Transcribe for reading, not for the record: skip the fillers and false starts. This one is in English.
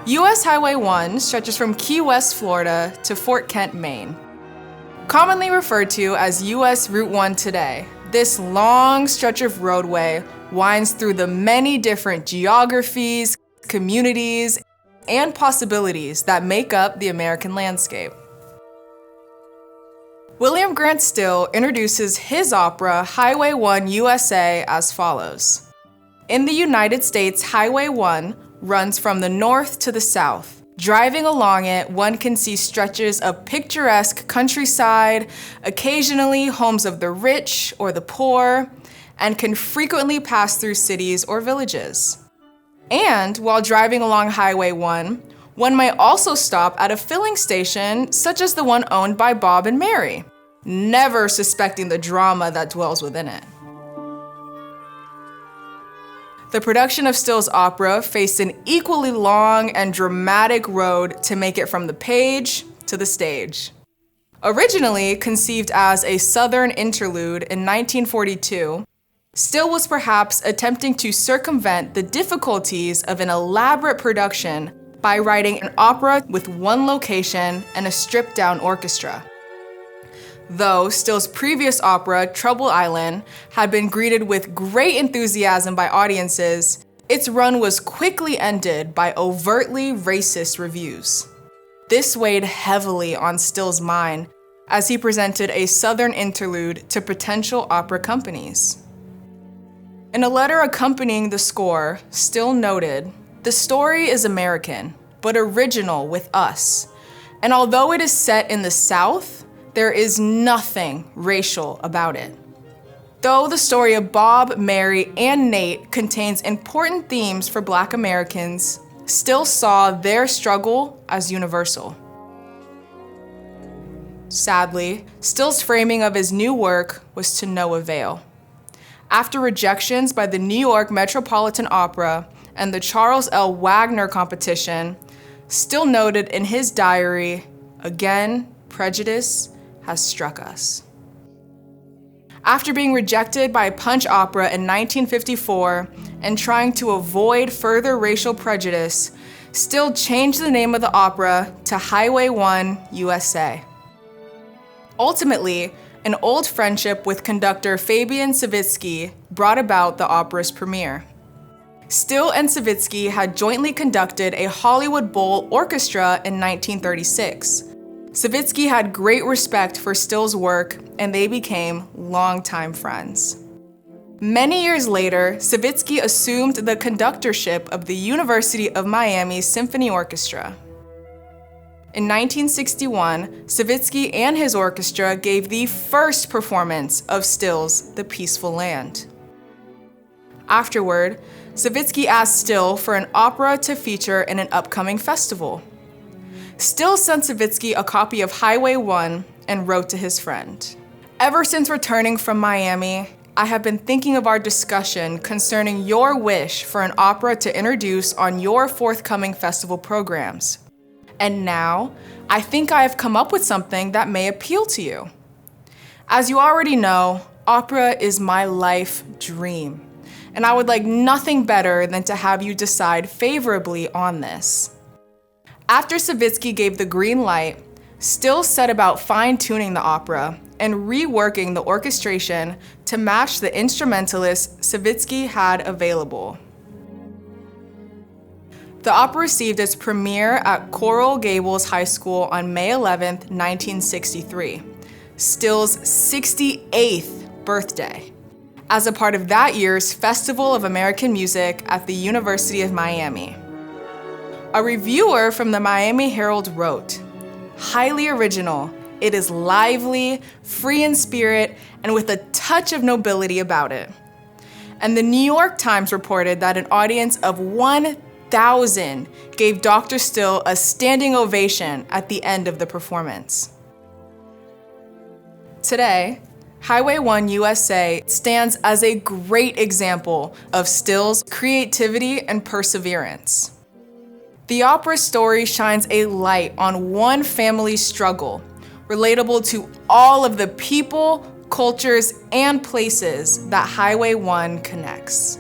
US Highway 1 stretches from Key West, Florida to Fort Kent, Maine. Commonly referred to as US Route 1 today, this long stretch of roadway winds through the many different geographies, communities, and possibilities that make up the American landscape. William Grant Still introduces his opera Highway 1 USA as follows. In the United States, Highway 1 runs from the north to the south. Driving along it, one can see stretches of picturesque countryside, occasionally homes of the rich or the poor, and can frequently pass through cities or villages. And while driving along Highway 1, one might also stop at a filling station such as the one owned by Bob and Mary, never suspecting the drama that dwells within it. The production of Still's opera faced an equally long and dramatic road to make it from the page to the stage. Originally conceived as a Southern interlude in 1942, Still was perhaps attempting to circumvent the difficulties of an elaborate production by writing an opera with one location and a stripped-down orchestra. Though Still's previous opera, Trouble Island, had been greeted with great enthusiasm by audiences, its run was quickly ended by overtly racist reviews. This weighed heavily on Still's mind as he presented a Southern interlude to potential opera companies. In a letter accompanying the score, Still noted, "The story is American, but original with us. And although it is set in the South, there is nothing racial about it." Though the story of Bob, Mary, and Nate contains important themes for Black Americans, Still saw their struggle as universal. Sadly, Still's framing of his new work was to no avail. After rejections by the New York Metropolitan Opera and the Charles L. Wagner competition, Still noted in his diary, "Again, prejudice has struck us." After being rejected by Punch Opera in 1954 and trying to avoid further racial prejudice, Still changed the name of the opera to Highway 1 USA. Ultimately, an old friendship with conductor Fabian Savitsky brought about the opera's premiere. Still and Savitsky had jointly conducted a Hollywood Bowl orchestra in 1936. Savitsky had great respect for Still's work, and they became longtime friends. Many years later, Savitsky assumed the conductorship of the University of Miami Symphony Orchestra. In 1961, Savitsky and his orchestra gave the first performance of Still's The Peaceful Land. Afterward, Savitsky asked Still for an opera to feature in an upcoming festival. Still sent Savitsky a copy of Highway 1 and wrote to his friend, "Ever since returning from Miami, I have been thinking of our discussion concerning your wish for an opera to introduce on your forthcoming festival programs. And now, I think I have come up with something that may appeal to you. As you already know, opera is my life dream, and I would like nothing better than to have you decide favorably on this." After Savitsky gave the green light, Still set about fine-tuning the opera and reworking the orchestration to match the instrumentalists Savitsky had available. The opera received its premiere at Coral Gables High School on May 11, 1963, Still's 68th birthday, as a part of that year's Festival of American Music at the University of Miami. A reviewer from the Miami Herald wrote, "Highly original, it is lively, free in spirit, and with a touch of nobility about it." And the New York Times reported that an audience of 1,000 gave Dr. Still a standing ovation at the end of the performance. Today, Highway 1 USA stands as a great example of Still's creativity and perseverance. The opera story shines a light on one family's struggle, relatable to all of the people, cultures, and places that Highway 1 connects.